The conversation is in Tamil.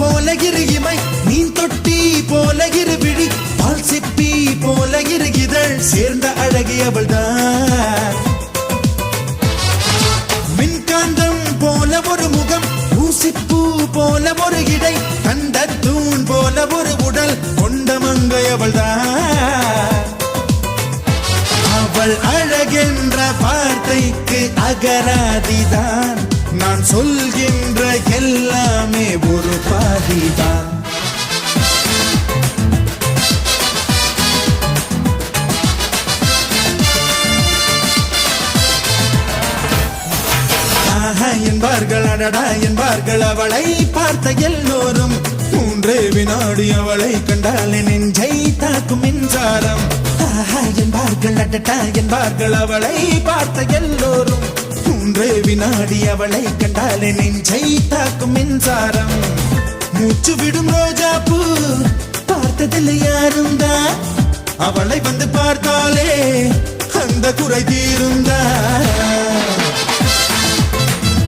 போல இரு இமை, மீன் தொட்டி போல இரு விழி, பால் சிப்பி போல இரு இதழ், சேர்ந்த அழகி அவள்தான். மின்காந்தம் போல ஒரு முகம், ஊசிப்பூ போல ஒரு இடை, கண்ட தூண் போல ஒரு உடல் கொண்ட மங்கை அவள்தான். அவள் அழகென்ற வார்த்தைக்கு அகராதிதான், நான் சொல்கின்ற எல்லாமே ஒரு பாதிதான். என்பார்கள் அடடா என்பார்கள் அவளை பார்த்த எல்லோரும், 3 வினாடி அவளை கண்டால் நெஞ்சை தாக்கும் மின்சாரம். என்பார்கள் அடடா என்பார்கள் அவளை பார்த்த எல்லோரும், 3 வினாடி அவளை கண்டால் நெஞ்சை தாக்கும் மின்சாரம். மூச்சு விடும் ரோஜா பூ பார்த்ததில்லை யாரும் தான், அவளை வந்து பார்த்தாலே அந்த குறை தீருந்தான்.